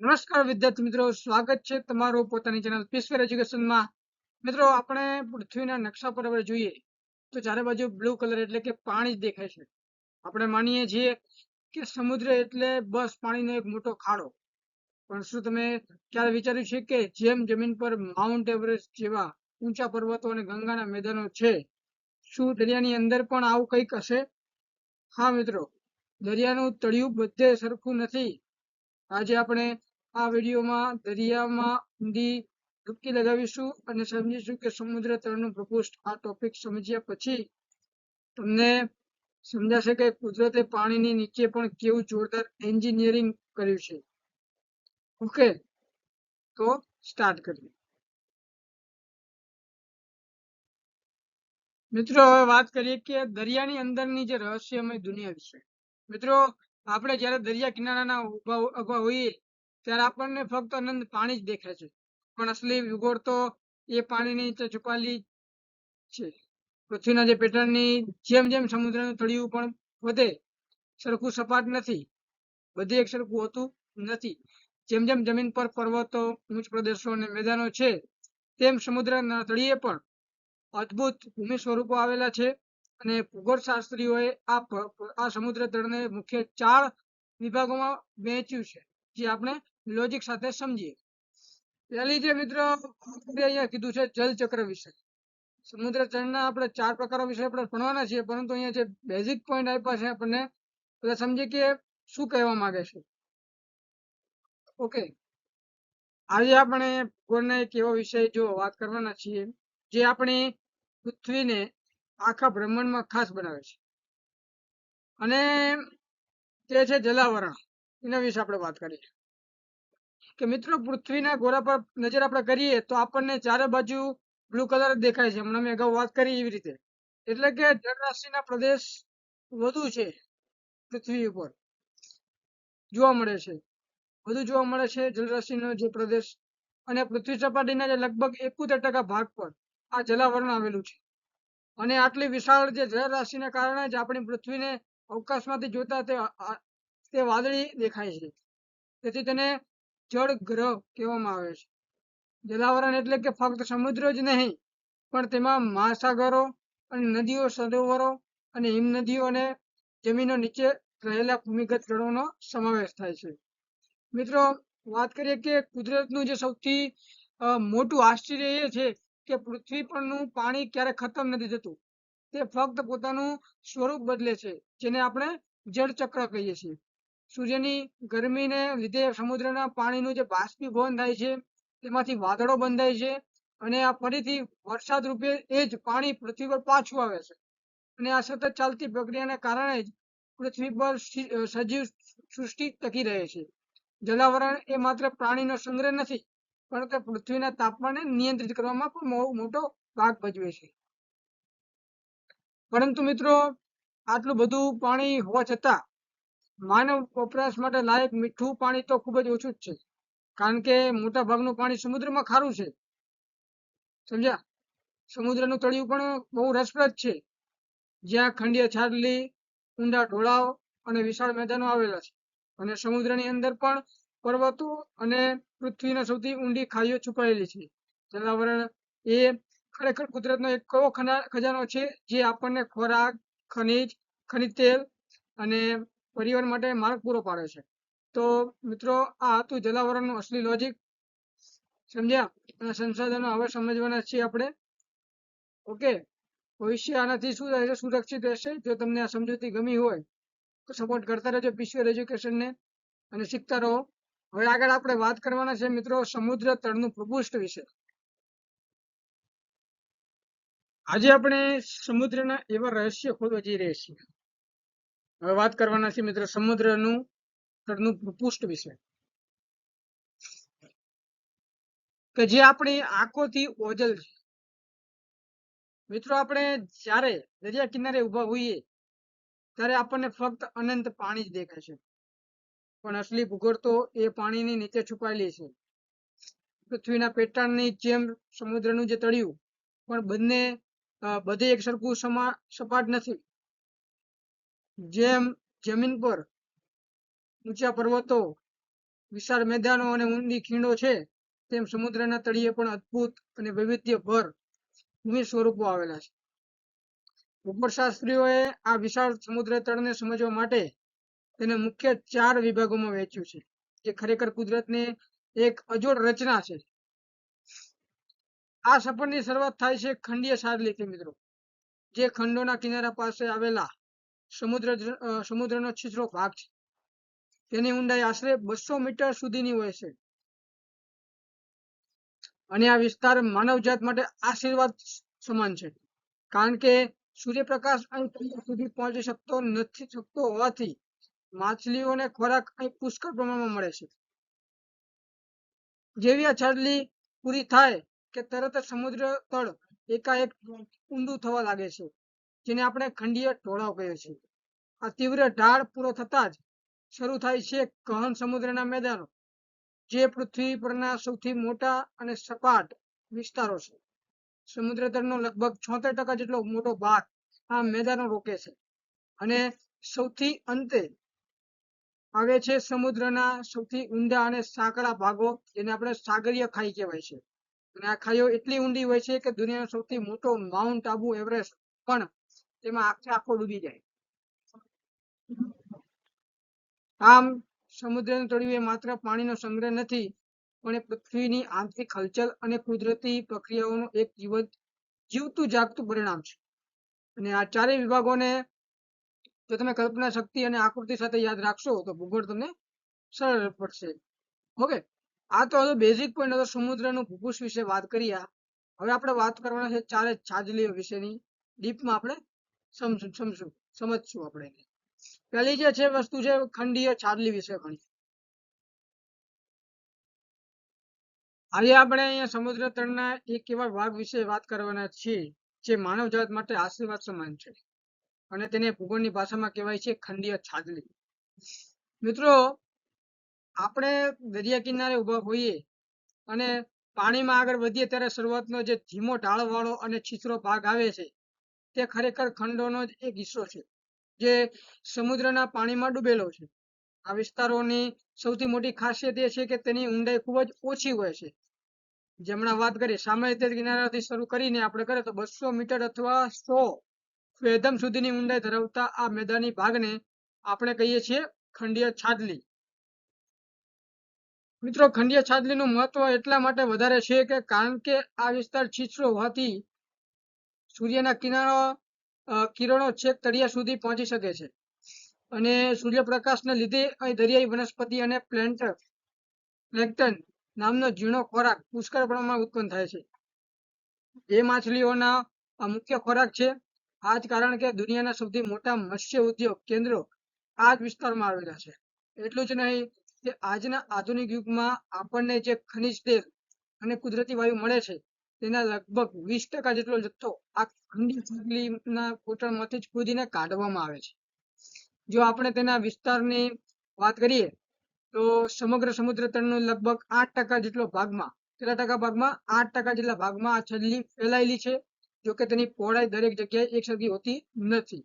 નમસ્કાર વિદ્યાર્થી મિત્રો, સ્વાગત છે તમારું પોતાની ચેનલ પીસફેર એજ્યુકેશનમાં। મિત્રો, આપણે પૃથ્વીના નકશા પર હવે જોઈએ તો ચારે બાજુ બ્લુ કલર એટલે કે પાણી જ દેખાય છે। આપણે માનીએ છીએ કે સમુદ્ર એટલે બસ પાણીનો એક મોટો ખાડો, પણ શું તમે ક્યારે વિચાર્યું છે કે જેમ જમીન પર માઉન્ટ એવરેસ્ટ જેવા ઊંચા પર્વતો અને ગંગાના મેદાનો છે, શું દરિયાની અંદર પણ આવું કંઈક હશે? હા મિત્રો, દરિયાનું તળિયું બધે સરખું નથી। આજે આપણે આ વિડીયોમાં દરિયામાં ઊંડી ડૂબકી લગાવીશું અને સમજીશું કે સમુદ્ર તળનું પ્રકોષ્ઠ। આ ટોપિક સમજ્યા પછી તમને સમજાશે કે કુદરતે પાણીની નીચે પણ કેવું જોરદાર એન્જિનિયરિંગ કર્યું છે। ઓકે, તો સ્ટાર્ટ કરીએ। મિત્રો, હવે વાત કરીએ કે દરિયાની અંદરની જે રહસ્યમય દુનિયા વિશે। મિત્રો, આપણે જ્યારે દરિયા કિનારાના ઊભા હોઈએ ત્યારે આપણને ફક્ત અનંત પાણી જ દેખાય છે, પણ અસલી ભૂગોળ તો એ પાણીની નીચે છુપાયેલી છે। પૃથ્વીના જે પેટર્નની જેમ જેમ સમુદ્રનું તળિયું પણ વધે સરખું સપાટ નથી, બધે એક સરખું હોતું નથી। જેમ જેમ જમીન પર પર્વતો, ઉચ્ચ પ્રદેશો અને મેદાનો છે, તેમ સમુદ્રના તળિયે પણ અદ્ભુત ભૂમિ સ્વરૂપો આવેલા છે। અને ભૂગોળશાસ્ત્રીઓએ આ સમુદ્ર તળને મુખ્ય 4 વિભાગોમાં વહેંચ્યું છે, જે આપણે લોજિક સાથે સમજીએ। પહેલી જે મિત્રો અહીંયા કીધું છે જલચક્ર વિશે। સમુદ્ર તળના આપણે 4 પ્રકારો વિશે આપણે ભણવાના છીએ, પરંતુ અહીંયા જે બેઝિક પોઈન્ટ આપ્યા છે આપણને એટલે સમજીએ કે શું કહેવા માંગે છે। ઓકે, આજે આપણે ભૂગોળના એક એવો વિષય જો વાત કરવાના છીએ જે આપણી પૃથ્વીને આખા બ્રહ્માંડમાં ખાસ બનાવે છે, અને તે છે જલાવરણ। એના વિશે આપણે વાત કરીએ કે મિત્રો, પૃથ્વીના ગોળા પર નજર આપણે કરીએ તો આપણને ચારે બાજુ બ્લુ કલર દેખાય છે, હમણાં મેં અગાઉ વાત કરી એવી રીતે। એટલે કે જળરાશિના પ્રદેશ વધુ છે પૃથ્વી ઉપર જોવા મળે છે, વધુ જોવા મળે છે જળરાશિનો જે પ્રદેશ। અને પૃથ્વી સપાટીના જે લગભગ 71% ભાગ પર આ જલાવરણ આવેલું છે। અને આટલી વિશાળ જે જળરાશિના કારણે જ આપણી પૃથ્વીને અવકાશમાંથી જોતા તે વાદળી દેખાય છે, તેથી તેને જળ ગ્રહ કહેવામાં આવે છે। જલાવરણ એટલે કે ફક્ત સમુદ્ર જ નહીં, પણ તેમાં મહાસાગરો અને નદીઓ, સરોવરો અને હિમનદીઓ અને જમીનો નીચે રહેલા ભૂમિગત જળોનો સમાવેશ થાય છે। મિત્રો, વાત કરીએ કે કુદરતનું જે સૌથી મોટું આશ્ચર્ય એ છે કે પૃથ્વી પરનું પાણી ક્યારે ખતમ નથી થતું, તે ફક્ત પોતાનું સ્વરૂપ બદલે છે, જેને આપણે જળચક્ર કહીએ છીએ। સૂર્યની ગરમીને લીધે સમુદ્રના પાણીનું જે બાષ્પીભવન થાય છે, તેમાંથી વાદળો બંધાય છે, અને આ ફરીથી વરસાદ રૂપે એ જ પાણી પૃથ્વી પર પાછું આવે છે। અને આ સતત ચાલતી પ્રક્રિયાને કારણે જ પૃથ્વી પર સજીવ સૃષ્ટિ ટકી રહે છે। જલાવરણ એ માત્ર પ્રાણીનો સંગ્રહ નથી, પણ તે પૃથ્વીના તાપમાનને નિયંત્રિત કરવામાં પણ મોટો ભાગ ભજવે છે। પરંતુ મિત્રો, આટલું બધું પાણી હોવા છતાં માનવ વપરાશ માટે લાયક મીઠું પાણી તો ખૂબ જ ઓછું જ છે, કારણ કે મોટા ભાગનું પાણી સમુદ્રમાં ખારું છે। સમજ્યા? સમુદ્રનું તળિયું પણ બહુ રસપ્રદ છે, જ્યાં ખંડીય છાટલી, ઊંડા ઢોળાવ અને વિશાળ મેદાનો આવેલા છે। અને સમુદ્રની અંદર પણ પર્વતો અને પૃથ્વીના સૌથી ઊંડી ખાઈઓ છુપાયેલી છે। જલાવરણ એ ખરેખર કુદરતનો એક એવો ખજાનો છે જે આપણને ખોરાક, ખનિજ તેલ અને પરિવહન માટે માર્ગ પૂરો પાડે છે। તો મિત્રો, આ હતું જલાવરણનું અસલી લોજિક। સમજ્યા? અને સંસાધનો હવે સમજવાના છીએ આપણે। ઓકે, ભવિષ્ય આનાથી શું રહેશે? સુરક્ષિત રહેશે। જો તમને આ સમજૂતી ગમી હોય તો સપોર્ટ કરતા રહેજો પીસફેર એજ્યુકેશનને અને શીખતા રહો। હવે આગળ આપણે વાત કરવાના છે મિત્રો સમુદ્ર તળનું પ્રકોષ્ઠ વિશે। આજે આપણે સમુદ્રના એવા રહસ્ય ખોલવા જઈ રહ્યા છીએ। હવે વાત કરવાના છે મિત્રો સમુદ્રનું તળનું પ્રકોષ્ઠ વિશે, કે જે આપણી આંખોથી ઓझल છે। મિત્રો, આપણે જ્યારે દરિયા કિનારે ઊભા હોઈએ ત્યારે આપણને ફક્ત અનંત પાણી જ દેખાય છે, પણ અસલી ભૂગોળ તો એ પાણીની નીચે છુપાયેલી છે। પૃથ્વીના પેટાળની જેમ સમુદ્રનું જે તળિયું પણ બધે એક સરખું સપાટ નથી। જેમ જમીન પર ઊંચા પર્વતો વિશાળ મેદાનો અને ઊંડી ખીણો છે, તેમ સમુદ્રના તળિયે પણ અદ્ભુત અને વૈવિધ્યભર ભૂમિ સ્વરૂપો આવેલા છે. ભૂગોળશાસ્ત્રીઓએ આ વિશાળ સમુદ્ર તળને સમજવા માટે તેને મુખ્ય 4 વિભાગોમાં વહેંચ્યું છે, જે ખરેખર કુદરતની એક અજોડ રચના છે. આ સફરની શરૂઆત થાય છે ખંડીય સાગરીથી મિત્રો, જે ખંડોના કિનારા પાસે આવેલા સમુદ્રનો છીછરો ભાગ છે. તેની ઊંડાઈ આશરે 200 મીટર સુધીની હોય છે અને આ વિસ્તાર માનવજાત માટે આશીર્વાદ સમાન છે, કારણ કે સૂર્યપ્રકાશ અહીં સુધી પહોંચી શકતો હોવાથી માછલીઓને ખોરાક અહીં પુષ્કળ પ્રમાણમાં મળે છે. જેવી આ છાજલી પૂરી થાય કે તરત જ સમુદ્ર તળ એકાએક ઊંડું થવા લાગે છે, જેને આપણે ખંડીય ઢોળાવ કહીએ છીએ. આ તીવ્ર ઢાળ પૂરો થતા જ શરૂ થાય છે ગહન સમુદ્રના મેદાનો, જે પૃથ્વી પરના સૌથી મોટા અને સપાટ વિસ્તારો છે. સમુદ્ર તળનો લગભગ 76% જેટલો મોટો ભાગ આ મેદાનો રોકે છે અને સૌથી અંતે આવે છે સમુદ્રના સૌથી ઊંડા અને સાંકડા ભાગો, જેને આપણે સાગરીય ખાઈ કહેવાય છે. અને આ ખાઈઓ એટલી ઊંડી હોય છે કે દુનિયાનો સૌથી મોટો માઉન્ટ આબુ એવરેસ્ટ પણ તેમાં આખો ડૂબી જાય. આમ સમુદ્રનું તળિયું એ માત્ર પાણીનો સંગ્રહ નથી, પણ એ પૃથ્વીની આંતરિક હલચલ અને કુદરતી પ્રક્રિયાઓનું એક જીવતું જાગતું પરિણામ છે. અને આ ચારેય વિભાગોને જો તમે કલ્પના શક્તિ અને આકૃતિ સાથે યાદ રાખશો તો ભૂગોળ તમને સરળ પડશે. ઓકે, આ તો હવે બેઝિક પોઈન્ટ હતો સમુદ્રનું ભૂપૃષ્ઠ વિશે વાત કરીએ. હવે આપણે વાત કરવાના છે ચારે છાજલીઓ વિશેની. ડીપમાં આપણે સમજશું આપણે. પહેલી જે છે વસ્તુ છે ખંડીય છાજલી વિશે ભણી. આજે આપણે અહીંયા સમુદ્ર તળના એક એવા ભાગ વિશે વાત કરવાના છીએ જે માનવજાત માટે આશીર્વાદ સમાન છે, અને તેને ભૂગોળની ભાષામાં કહેવાય છે ખંડીય છાજલી. મિત્રો, આપણે દરિયા કિનારે ઉભા હોઈએ અને પાણીમાં આગળ વધીએ ત્યારે શરૂઆતનો જે ધીમો ઢાળવાળો અને છીછરો ભાગ આવે છે, તે ખરેખર ખંડોનો જ એક હિસ્સો છે, જે સમુદ્રના પાણીમાં ડૂબેલો છે. આ વિસ્તારોની સૌથી મોટી ખાસિયત એ છે કે તેની ઊંડાઈ ખૂબ જ ઓછી હોય છે. જેમણે વાત કરી સામાન્ય રીતે કિનારાથી શરૂ કરીને આપણે કરીએ તો 200 મીટર અથવા 100 ફેથમ સુધીની ઊંડાઈ ધરાવતા આ મેદાની ભાગને આપણે કહીએ છીએ ખંડીય છાજલી. મિત્રો, ખંડીય છાજલીનું મહત્વ એટલા માટે વધારે છે કે કારણ કે આ વિસ્તાર છીછરો હોવાથી સૂર્યના કિરણો છેક તળિયા સુધી પહોંચી શકે છે, અને સૂર્યપ્રકાશને લીધે અહીં દરિયાઈ વનસ્પતિ અને પ્લેન્કટન નામનો ઝીણો ખોરાક પુષ્કળ પ્રમાણમાં ઉત્પન્ન થાય છે, જે માછલીઓના મુખ્ય ખોરાક છે. આ જ કારણ કે દુનિયાના સૌથી મોટા મત્સ્ય ઉદ્યોગ કેન્દ્રો આ જ વિસ્તારમાં આવેલા છે. એટલું જ નહીં કે આજના આધુનિક યુગમાં આપણને જે ખનિજ તેલ અને કુદરતી વાયુ મળે છે, તેના લગભગ 20% જેટલો જથ્થો આ ખંડીય છાજલીના કોટરમાંથી જ ખોદીને કાઢવામાં આવે છે. જો આપણે તેના વિસ્તારની વાત કરીએ તો સમગ્ર સમુદ્ર તળનો લગભગ 8% જેટલો ભાગમાં, કેટલા ટકા ભાગમાં? 8% જેટલા ભાગમાં આ છાજલી ફેલાયેલી છે. જોકે તેની પહોળાઈ દરેક જગ્યાએ એકસરખી હોતી નથી.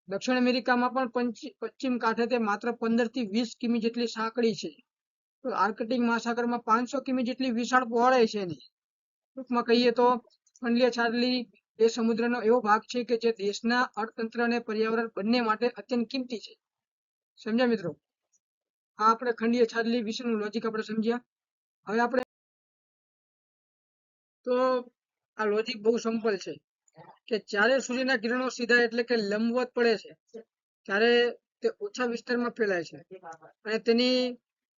દક્ષિણ અમેરિકામાં પણ પશ્ચિમ કાંઠે તે માત્ર 15 થી 20 કિમી જેટલી સાંકડી છે. તો આર્કટિક મહાસાગરમાં 500 કિમી જેટલી વિશાળ પહોળાઈ છે એની. ટૂંકમાં કહીએ તો ખંડીય છાજલી એ સમુદ્રનો એવો ભાગ છે કે જે દેશના અર્થતંત્ર અને પર્યાવરણ બંને માટે અત્યંત કિંમતી છે. સમજ્યા મિત્રો? આ આપણે ખંડીય છાજલી વિશેનું લોજિક આપણે સમજ્યા. હવે આપણે તો આ લોજિક બહુ સિમ્પલ છે કે જ્યારે સૂર્યના કિરણો સીધા એટલે કે લંબવત પડે છે, ત્યારે તે ઓછા વિસ્તારમાં ફેલાય છે અને તેની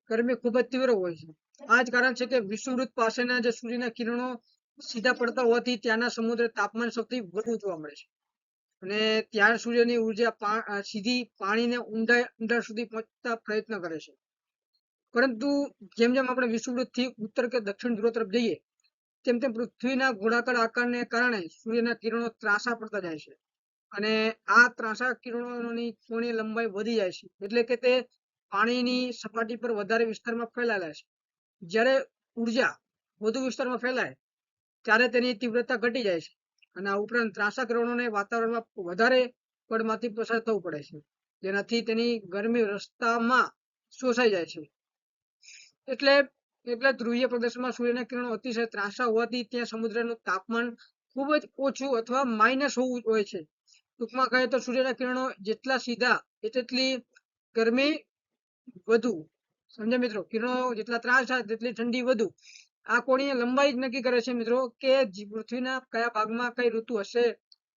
ગરમી ખૂબ જ તીવ્ર હોય છે. આ જ કારણ છે કે વિષુવવૃત્ત પાસેના જે સૂર્યના કિરણો સીધા પડતા હોવાથી ત્યાંના સમુદ્ર તાપમાન સૌથી વધુ જોવા મળે છે, અને ત્યાં સૂર્યની ઉર્જા સીધી પાણીને ઊંડા સુધી પહોંચતા પ્રયત્ન કરે છે. પરંતુ જેમ જેમ આપણે વિષુવવૃત્તથી ઉત્તર કે દક્ષિણ ધ્રુવ તરફ જઈએ, તેમ તેમ પૃથ્વીના ગોળાકાર આકારને કારણે સૂર્યના કિરણો ત્રાંસા પડતા જાય છે, અને આ ત્રાંસા કિરણોની કોણીય લંબાઈ વધી જાય છે, એટલે કે તે પાણીની સપાટી પર વધારે વિસ્તારમાં ફેલાયેલા છે. જ્યારે ઉર્જા વધુ વિસ્તારમાં ફેલાય ત્યારે તેની તીવ્રતા ઘટી જાય છે, અને આ ઉપરાંત ત્રાંસા કિરણોને વાતાવરણમાં વધારે પળમાંથી પસાર થવું પડે છે, જેનાથી તેની ગરમી રસ્તામાં શોષાઈ જાય છે. એટલે એટલે ધ્રુવીય પ્રદેશમાં સૂર્યના કિરણો અતિશય ત્રાંસા હોવાથી ત્યાં સમુદ્રનું તાપમાન ખૂબ જ ઓછું અથવા માઇનસ હોવું હોય છે. ટૂંકમાં કહે તો સૂર્યના કિરણો જેટલા સીધા તેટલી ગરમી વધુ. સમજ્યા મિત્રો? કિરણો જેટલા ત્રાંસા તેટલી ઠંડી વધુ. આ કોણીય લંબાઈ જ નક્કી કરે છે મિત્રો કે પૃથ્વીના કયા ભાગમાં કઈ ઋતુ હશે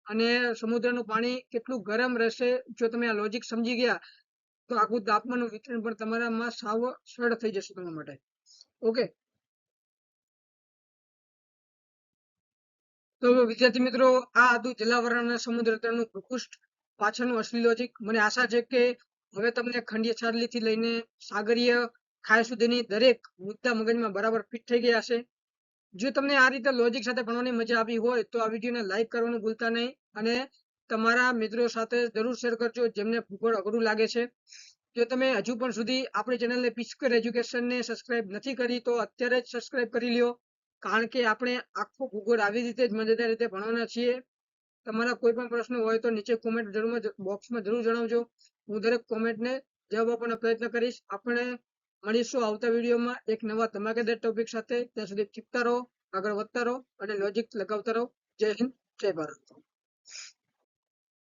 અને સમુદ્રનું પાણી કેટલું ગરમ રહેશે. જો તમે આ લોજિક સમજી ગયા તો આખું તાપમાનનું વિતરણ પણ તમારામાં સાવ સરળ થઈ જશે તમારા માટે. ઓકે, તો વિદ્યાર્થી મિત્રો, આ હતું જલાવરણ અને સમુદ્ર તરણનું ભૂપૃષ્ઠ પાછળનું અસલી લોજિક. મને આશા છે કે હવે તમને ખંડીય ચાર્લીથી લઈને સાગરીય ખાઈ સુધીની દરેક મુદ્દા મગજમાં બરાબર ફિટ થઈ ગયા હશે. જો તમને આ રીતે લોજિક સાથે ભણવાની મજા આવી હોય તો આ વિડીયોને લાઈક કરવાનું ભૂલતા નહીં અને તમારા મિત્રો સાથે જરૂર શેર કરજો જેમને ભૂગોળ અઘરું લાગે છે. જો તમે હજુ પણ સુધી આપણી ચેનલને પીસ્ક્વેર એજ્યુકેશનને સબસ્ક્રાઇબ નથી કરી તો અત્યારે જ સબસ્ક્રાઇબ કરી લ્યો, કારણ કે આપણે આખો ભૂગોળ આવી રીતે જ મજેદાર રીતે ભણવાના છીએ. તમારા કોઈ પણ પ્રશ્ન હોય તો નીચે કોમેન્ટ બોક્સમાં જરૂર જણાવજો. હું દરેક કોમેન્ટને જવાબ આપવાનો પ્રયત્ન કરીશ. આપણે મળીશું આવતા વિડીયોમાં એક નવા ધમાકેદાર ટોપિક સાથે. ત્યાં સુધી શીખતા રહો, આગળ વધતા રહો અને લોજિક લગાવતા રહો. જય હિન્દ, જય ભારત.